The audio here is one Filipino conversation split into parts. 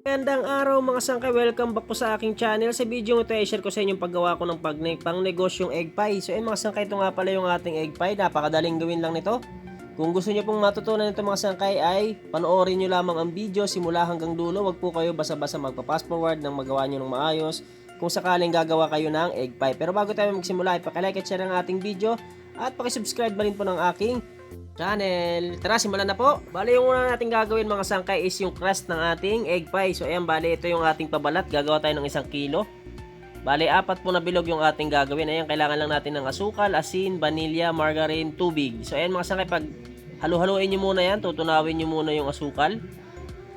Magandang araw mga sangkay, welcome back po sa aking channel. Sa video ito ay share ko sa inyong paggawa ko ng pang negosyong egg pie. So mga sangkay, ito nga pala yung ating egg pie. Napakadaling gawin lang nito. Kung gusto niyo pong matutunan ito mga sangkay ay panoorin niyo lamang ang video simula hanggang dulo. Huwag po kayo basa-basa magpa-fast forward nang magawa niyo ng maayos kung sakaling gagawa kayo ng egg pie. Pero bago tayo magsimula, ipakilike at share ang ating video at pakisubscribe na rin po ng aking channel. Tara, simulan na po. Bali, yung una natin gagawin mga sangkay is yung crust ng ating egg pie. So ayan, bali, ito yung ating pabalat. Gagawa tayo ng 1 kilo. Bali, 4 po na bilog yung ating gagawin. Ayan, kailangan lang natin ng asukal, asin, vanilya, margarine, tubig. So ayan mga sangkay, pag halu-haluin nyo muna yan, tutunawin nyo muna yung asukal.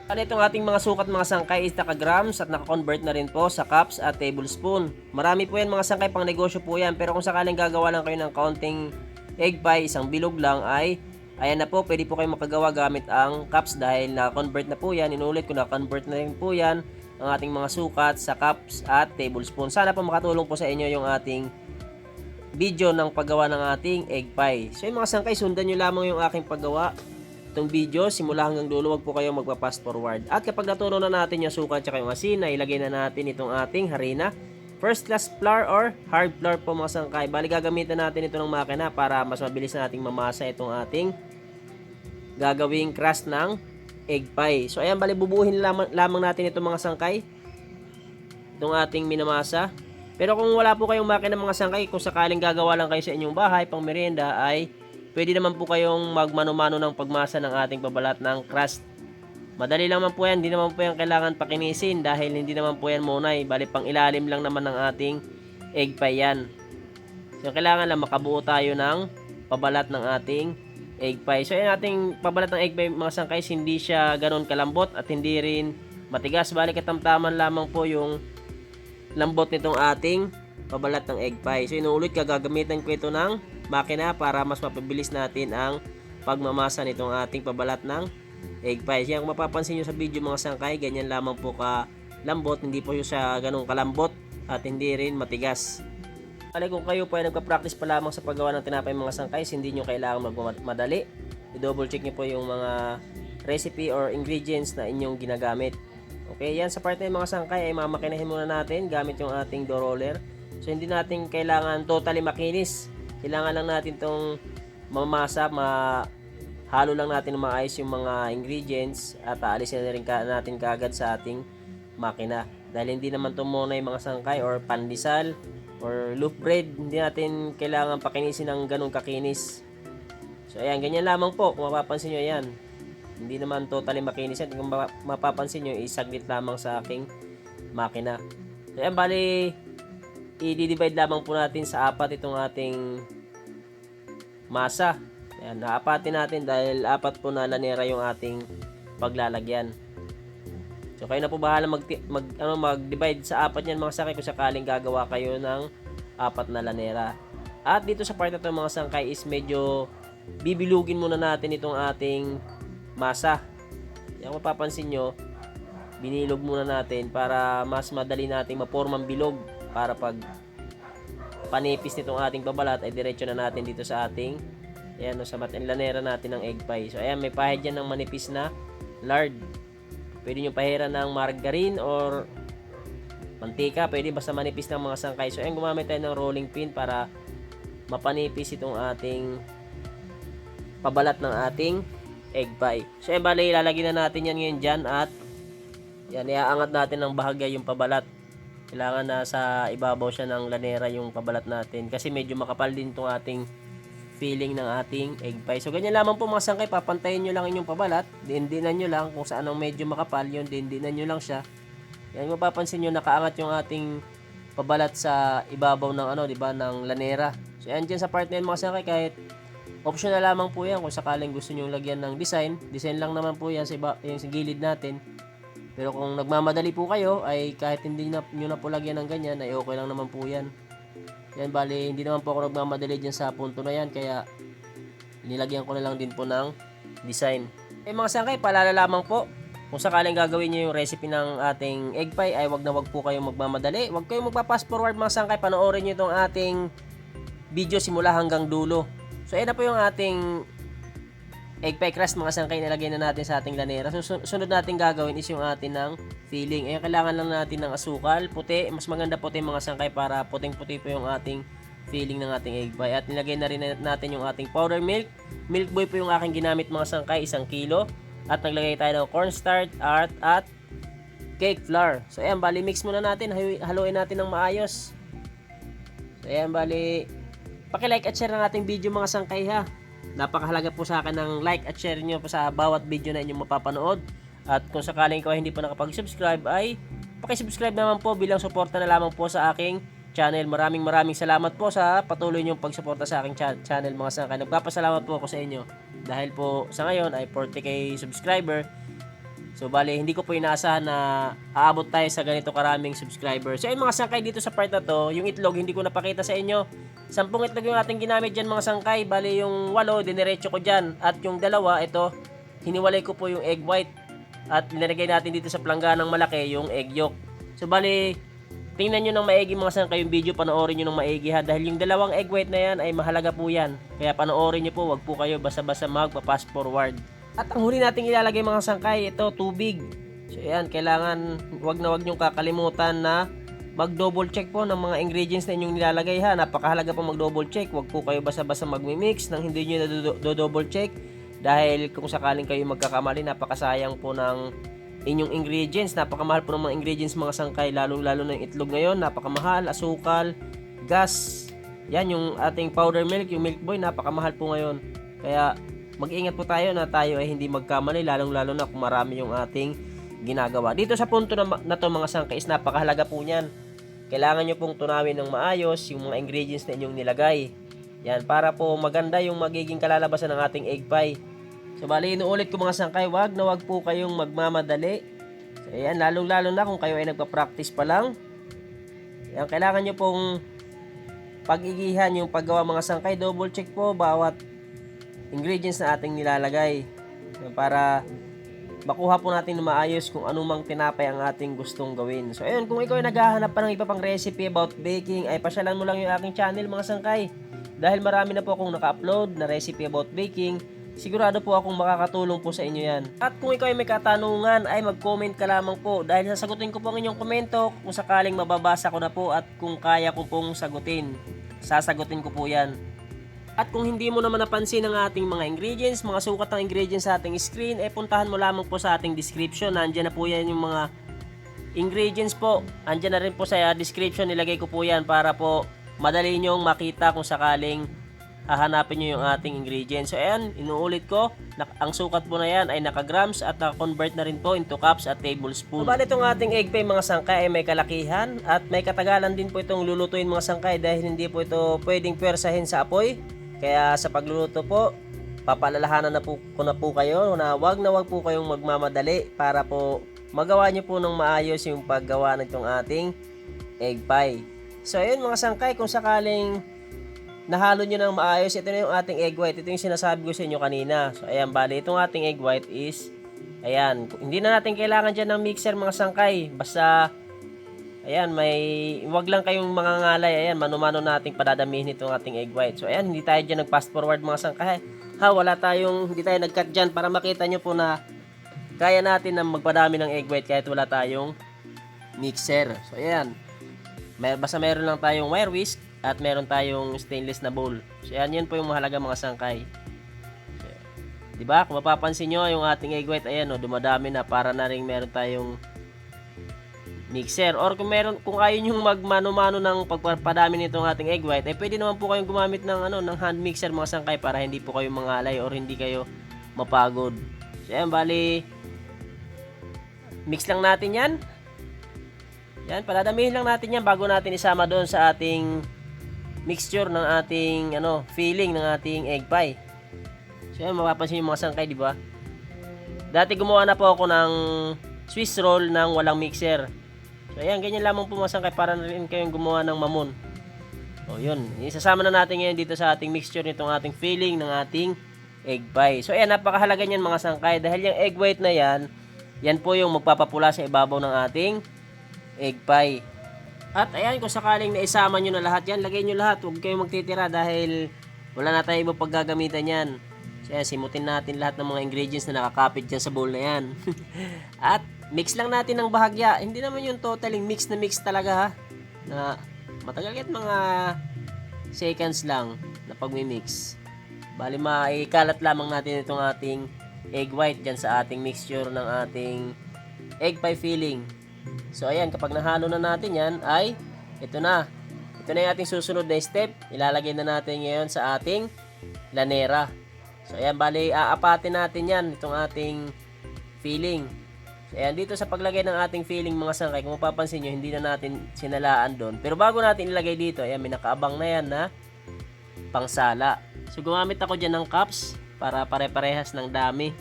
Bali, itong ating mga sukat mga sangkay is naka-grams at naka-convert na rin po sa cups at tablespoon. Marami po yan mga sangkay, pang negosyo po yan. Pero kung sakaling gagawa lang kayo ng kaunting egg pie, isang bilog lang ay ayan na po, pwede po kayo makagawa gamit ang cups dahil na-convert na po yan. Inulit ko, na-convert na rin po yan ang ating mga sukat sa cups at tablespoon. Sana po makatulong po sa inyo yung ating video ng paggawa ng ating egg pie. So yung mga sangkay, sundan nyo lamang yung aking paggawa itong video simula hanggang dulo. Huwag po kayong magpa-fast forward. At kapag natunaw na natin yung sukat at yung asin, na ilagay na natin itong ating harina. First class flour or hard flour po mga sangkay. Bali, gagamitan natin ito ng makina para mas mabilis nating mamasa itong ating gagawing crust ng egg pie. So ayan, bali, bubuhin lamang natin itong mga sangkay, itong ating minamasa. Pero kung wala po kayong makina mga sangkay, kung sakaling gagawa lang kayo sa inyong bahay pang merienda, ay pwede naman po kayong magmano-mano ng pagmasa ng ating pabalat ng crust. Madali lang naman po yan, hindi naman po yan kailangan pakinisin dahil hindi naman po yan munay. Bali, pang ilalim lang naman ng ating egg pie yan. So kailangan lang makabuo tayo ng pabalat ng ating egg pie. So yung ating pabalat ng egg pie mga sangkay, hindi siya ganoon kalambot at hindi rin matigas. Bali, katamtaman lamang po yung lambot nitong ating pabalat ng egg pie. So inuulit, gagamitan ko ito ng makina para mas mapabilis natin ang pagmamasa nitong ating pabalat ng egg pie. Kaya kung mapapansin nyo sa video mga sangkay, ganyan lamang po ka lambot, hindi po siya ganun kalambot at hindi rin matigas. Bali, kung kayo po ay nagpa-practice pa lamang sa paggawa ng tinapay mga sangkay, hindi nyo kailangan magmadali. I-double check nyo po yung mga recipe or ingredients na inyong ginagamit. Okay, yan sa part na yung mga sangkay ay mamakinahin muna natin gamit yung ating dough roller. So hindi natin kailangan totally makinis. Kailangan lang natin itong mamasa, halo lang natin ng maayos yung mga ingredients at aalisin na rin natin kaagad sa ating makina. Dahil hindi naman ito muna yung mga sangkay or pandesal or loaf bread, hindi natin kailangan pakinisin ng ganun kakinis. So ayan, ganyan lamang po. Kung mapapansin nyo, yan, hindi naman totally makinis yan. Kung mapapansin nyo, isaglit lamang sa aking makina. So ayan, bali, i-divide lamang po natin sa 4 itong ating masa. Ayan, naapatin natin dahil 4 po na lanera yung ating paglalagyan. So kayo na po bahala mag-divide sa 4 yan mga sangkay kung sakaling gagawa kayo ng 4 na lanera. At dito sa part na to mga sangkay is medyo bibilugin muna natin itong ating masa. Yan, kung mapapansin nyo, binilog muna natin para mas madali nating mapormang bilog, para pag panipis nitong ating babalat ay diretso na natin dito sa ating ayan, sa lanera natin ng egg pie. So ayan, may pahid dyan ng manipis na lard. Pwede nyo pahiran ng margarine or mantika, pwede basta manipis ng mga sangkay. So ayan, gumamit tayo ng rolling pin para mapanipis itong ating pabalat ng ating egg pie. So ayan, bali, ilalagay na natin yan ngayon dyan at yan, iaangat natin ng bahagya yung pabalat. Kailangan na sa ibabaw siya ng lanera yung pabalat natin kasi medyo makapal din itong ating filling ng ating egg pie. So ganyan lamang po mga sangkay, papantayin nyo lang inyong pabalat, dindinan nyo lang kung saan ang medyo makapal, yun dindinan nyo lang siya. Yan, mapapansin nyo nakaangat yung ating pabalat sa ibabaw ng di ba, ng lanera. So yan, dyan sa part na yun mga sangkay, kahit optional lamang po yan kung sakaling gusto nyo lagyan ng design lang naman po yan sa yung sa gilid natin. Pero kung nagmamadali po kayo ay kahit hindi nyo na po lagyan ng ganyan ay okay lang naman po yan. Yan, bali, hindi naman po ako nagmamadali dyan sa punto na yan, kaya nilagyan ko na lang din po ng design. Mga sangkay, paalala lamang po, kung sakaling gagawin nyo yung recipe ng ating egg pie ay wag po kayong magmamadali. Wag kayong magpa-fast forward mga sangkay, panoorin nyo itong ating video simula hanggang dulo. So ayan na po yung ating egg pie crust mga sangkay, nilagay na natin sa ating lanera. So, sunod natin gagawin is yung atin ng filling. Ayan, kailangan lang natin ng asukal, puti. Mas maganda puti mga sangkay para puting-puti po yung ating filling ng ating egg pie. At nilagay na rin natin yung ating powder milk. Milk boy po yung aking ginamit mga sangkay, 1 kilo. At naglagay tayo ng cornstarch at cake flour. So ayan, bali mix muna natin, haluin natin ng maayos. So ayan, bali paki-like at share ng ating video mga sangkay ha. Napakahalaga po sa akin ng like at share nyo po sa bawat video na inyong mapapanood. At kung sakaling ikaw hindi pa nakapag-subscribe ay paki-subscribe naman po bilang suporta na lamang po sa aking channel. Maraming salamat po sa patuloy niyong pagsuporta sa aking channel mga sangkay. Nagpapasalamat po ako sa inyo dahil po sa ngayon ay 40k subscriber. So bali hindi ko po inaasahan na aabot tayo sa ganito karaming subscribers. So ayun mga sangkay, dito sa part na to, yung itlog hindi ko napakita sa inyo. 10 itlog yung ating ginamit dyan mga sangkay. Bali yung 8 diniretso ko dyan. At yung 2 ito, hiniwalay ko po yung egg white. At nilagay natin dito sa planggana ng malaki yung egg yolk. So bali, tingnan nyo ng maigi mga sangkay yung video, panoorin nyo ng maigi ha. Dahil yung 2 egg white na yan ay mahalaga po yan. Kaya panoorin nyo po, wag po kayo basta-basta magpa-fast forward. At ang huli nating ilalagay mga sangkay, ito tubig. So yan, kailangan wag nyo kakalimutan na mag-double check po ng mga ingredients na inyong nilalagay ha. Napakahalaga po mag-double check. Huwag po kayo basta-basta mag-mix nang hindi nyo na-double check. Dahil kung sakaling kayo magkakamali, napakasayang po ng inyong ingredients. Napakamahal po ng mga ingredients mga sangkay. Lalo na yung itlog ngayon. Napakamahal. Asukal, gas. Yan yung ating powder milk. Yung milk boy, napakamahal po ngayon. Kaya mag-ingat po tayo na tayo ay hindi magkamali. Lalo na kung marami yung ating ginagawa. Dito sa punto na to mga sangkay is napakahalaga po niyan. Kailangan nyo pong tunawin ng maayos yung mga ingredients na inyong nilagay. Yan, para po maganda yung magiging kalalabasan ng ating egg pie. So bali, inuulit ko mga sangkay, wag po kayong magmamadali. So yan, lalo na kung kayo ay nagpa-practice pa lang. Yan, kailangan nyo pong pag-igihan yung paggawa mga sangkay. Double check po bawat ingredients na ating nilalagay. Yan, para makuha po natin na maayos kung anumang tinapay ang ating gustong gawin. So ayun, kung ikaw ay naghahanap pa ng iba pang recipe about baking, ay pasyalan mo lang yung aking channel mga sangkay. Dahil marami na po akong naka-upload na recipe about baking, sigurado po akong makakatulong po sa inyo yan. At kung ikaw ay may katanungan, ay mag-comment ka lamang po dahil sasagutin ko po ang inyong komento kung sakaling mababasa ko na po at kung kaya ko pong sagutin. Sasagutin ko po yan. At kung hindi mo naman napansin ang ating mga ingredients, mga sukat ng ingredients sa ating screen, puntahan mo lamang po sa ating description. Nandiyan na po yan yung mga ingredients po. Andiyan na rin po sa description, nilagay ko po yan para po madali nyong makita kung sakaling hahanapin nyo yung ating ingredients. So ayan, inuulit ko, ang sukat po na yan ay naka-grams at naka-convert na rin po into cups at tablespoon. So, bali itong ating egg pie mga sangkay ay may kalakihan at may katagalan din po itong lulutuin mga sangkay dahil hindi po ito pwedeng pwersahin sa apoy. Kaya sa pagluluto po, papaalalahanan na po ko na po kayo na wag po kayong magmamadali para po magawa nyo po ng maayos yung paggawa nitong ating egg pie. So ayun mga sangkay, kung sakaling nahalo nyo ng maayos, ito na yung ating egg white. Ito yung sinasabi ko sa inyo kanina. So ayan, bali itong ating egg white is, ayan, hindi na natin kailangan dyan ng mixer mga sangkay. Basta ayan, wag lang kayong mga ngalay. Ayan, mano-mano nating padadamihin itong ating egg white. So ayan, hindi tayo dyan nag-fast forward mga sangkay. Hindi tayo nag-cut dyan para makita nyo po na kaya natin na magpadami ng egg white kahit wala tayong mixer. So ayan, basta meron lang tayong wire whisk at meron tayong stainless na bowl. So ayan, yun po yung mahalaga mga sangkay. So, diba? Kung mapapansin nyo yung ating egg white, ayan o, dumadami na para na rin meron tayong mixer. Or kung ayaw nyo magmano-mano ng pagpapadami nitong ating egg white, pwede naman po kayong gumamit ng hand mixer mga sangkay para hindi po kayo mangalay or hindi kayo mapagod. So ayan, bali mix lang natin yan. Yan, padadamihin lang natin yan bago natin isama doon sa ating mixture ng ating filling ng ating egg pie. So ayan, mapapansin yung mga sangkay, di ba? Dati gumawa na po ako ng Swiss roll ng walang mixer. So ayan, ganyan lamang po mga sangkay para na rin kayong gumawa ng mamon. O yun, isasama na natin ngayon dito sa ating mixture nitong ating filling ng ating egg pie. So ayan, napakahalaga niyan mga sangkay dahil yung egg white na yan po yung magpapapula sa ibabaw ng ating egg pie. At ayan, kung sakaling naisama nyo na lahat yan, lagay nyo lahat. Huwag kayong magtitira dahil wala na tayong ibang paggagamitan yan. So ayan, simutin natin lahat ng mga ingredients na nakakapit dyan sa bowl na yan. At mix lang natin ng bahagya. Hindi naman yung totaling mix na mix talaga ha. Na matagal kahit mga seconds lang na pagmi-mix. Bali maikalat lamang natin itong ating egg white dyan sa ating mixture ng ating egg pie filling. So ayan, kapag nahalo na natin yan ay ito na. Ito na yung ating susunod na step. Ilalagay na natin ngayon sa ating lanera. So ayan, bali aapatin natin yan, itong ating filling. So ayan, dito sa paglagay ng ating filling mga sangkay, kung mapapansin nyo, hindi na natin sinalaan doon. Pero bago natin ilagay dito, ayan, may nakaabang na yan na pangsala. So gumamit ako dyan ng cups para pare-parehas ng dami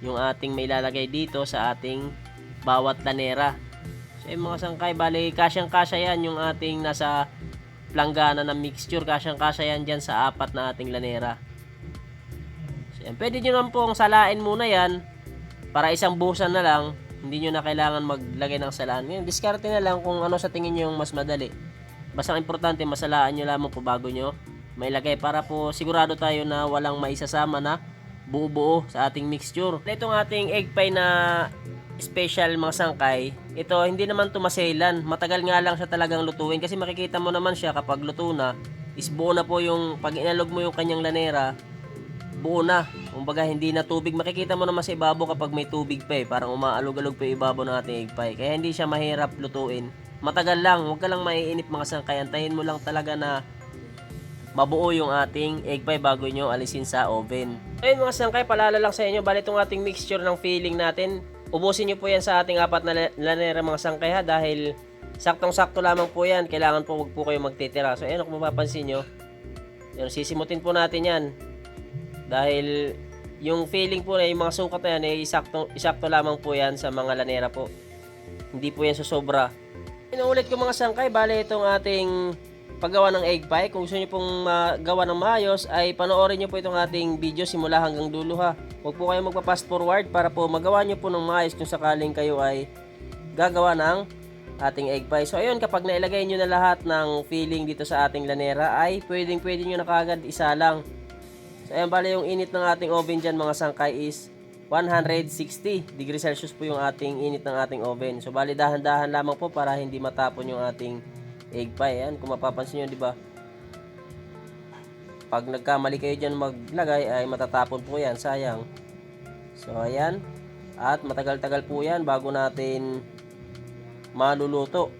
yung ating may ilalagay dito sa ating bawat lanera. So ayan mga sangkay, bali kasyang-kasya yan yung ating nasa planggana ng mixture. Kasyang-kasya yan dyan sa apat na ating lanera. Yan. Pwede nyo naman pong salain muna yan para isang buhusan na lang. Hindi nyo na kailangan maglagay ng salaan. Ngayon, diskarte na lang kung ano sa tingin nyo yung mas madali. Basta ang importante, masalaan nyo lamang po bago nyo mailagay para po sigurado tayo na walang maisasama na buo-buo sa ating mixture. Itong ating egg pie na special mga sangkay, ito hindi naman tumaselan. Matagal nga lang siya talagang lutuin kasi makikita mo naman siya kapag luto na, is buo na po yung, pag inalog mo yung kanyang lanera, buo na. Kumbaga hindi na tubig. Makikita mo naman sa ibabaw kapag may tubig pa eh. Parang umaalog-alog pa yung ibabaw ng ating egg pie. Kaya hindi siya mahirap lutuin. Matagal lang. Huwag ka lang maiinip mga sangkay. Antayin mo lang talaga na mabuo yung ating egg pie bago nyo alisin sa oven. Ayun mga sangkay, palala lang sa inyo. Bali itong ating mixture ng filling natin, ubusin nyo po yan sa ating apat na lanera mga sangkay ha. Dahil saktong-sakto lamang po yan. Kailangan po huwag po kayo magtitira. So ayun, kung mapapansin nyo, yun, sisimutin po natin yan. Dahil yung filling po na yung mga sukat na yan ay isakto lamang po yan sa mga lanera po. Hindi po yan susobra. Inuulit ko mga sangkay, bali itong ating paggawa ng egg pie. Kung gusto nyo pong magawa ng maayos ay panoorin nyo po itong ating video simula hanggang dulo ha. Huwag po kayo magpa-fast forward para po magawa nyo po ng maayos kung sakaling kayo ay gagawa ng ating egg pie. So ayun, kapag nailagay nyo na lahat ng filling dito sa ating lanera ay pwede nyo na kagad isa lang. So ayan, bali yung init ng ating oven dyan mga sangkay is 160 degrees Celsius po yung ating init ng ating oven. So bali dahan-dahan lamang po para hindi matapon yung ating egg pie. Ayan, kung mapapansin nyo, di ba? Pag nagkamali kayo dyan maglagay ay matatapon po yan, sayang. So ayan, at matagal-tagal po yan bago natin maluluto.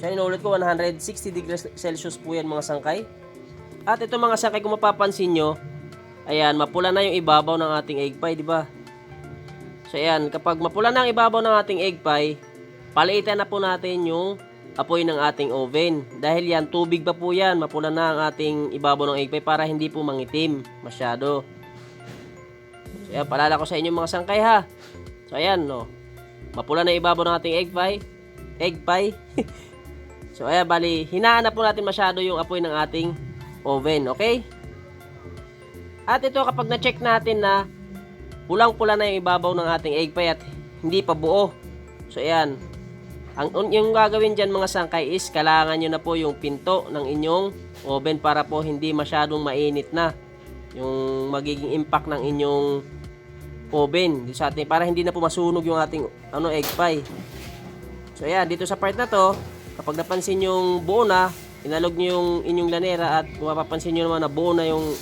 So inuulit ko, 160 degrees Celsius po yan mga sangkay. At ito mga sangkay, kung mapapansin nyo, ayan, mapula na yung ibabaw ng ating egg pie, di ba? So ayan, kapag mapula na ang ibabaw ng ating egg pie, palitan na po natin yung apoy ng ating oven. Dahil yan, tubig pa po yan, mapula na ang ating ibabaw ng egg pie para hindi po mangitim masyado. So ayan, palala ko sa inyo mga sangkay ha. So ayan, no, mapula na ibabaw ng ating egg pie. So ayan, bali, hinaan na po natin masyado yung apoy ng ating oven, okay? At ito, kapag na-check natin na pulang-pula na yung ibabaw ng ating egg pie at hindi pa buo. So ayan, yung gagawin dyan mga sangkay is kailangan nyo na po yung pinto ng inyong oven para po hindi masyadong mainit na yung magiging impact ng inyong oven dito sa ating, para hindi na po masunog yung ating egg pie. So ayan, dito sa part na to, kapag napansin yung buo na, inalog nyo yung inyong lanera at kung mapapansin nyo naman na buo na yung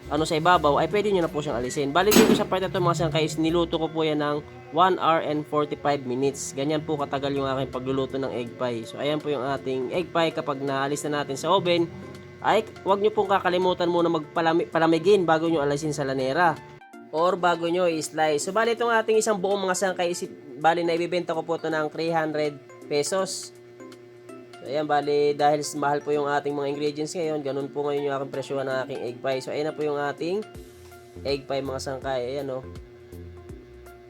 sa ibabaw, ay pwede nyo na po siyang alisin. Bali dito sa part na ito mga sangkay, niluto ko po yan ng 1 hour and 45 minutes. Ganyan po katagal yung aking pagluluto ng egg pie. So ayan po yung ating egg pie. Kapag naalis na natin sa oven, ay huwag nyo pong kakalimutan muna magpalamigin bago nyo alisin sa lanera or bago nyo i-slice. So bali itong ating isang buong mga sangkay, bali na ibibenta ko po ito ng 300 pesos. So ayan, bali dahil mahal po yung ating mga ingredients ngayon, ganun po ngayon yung aking presyohan ng aking egg pie. So ayan na po yung ating egg pie mga sangkay. Ayan o.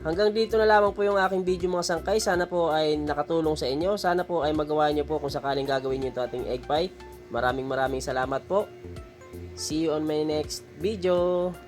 Hanggang dito na lamang po yung aking video mga sangkay. Sana po ay nakatulong sa inyo. Sana po ay magawa nyo po kung sakaling gagawin nyo ito ating egg pie. Maraming salamat po. See you on my next video.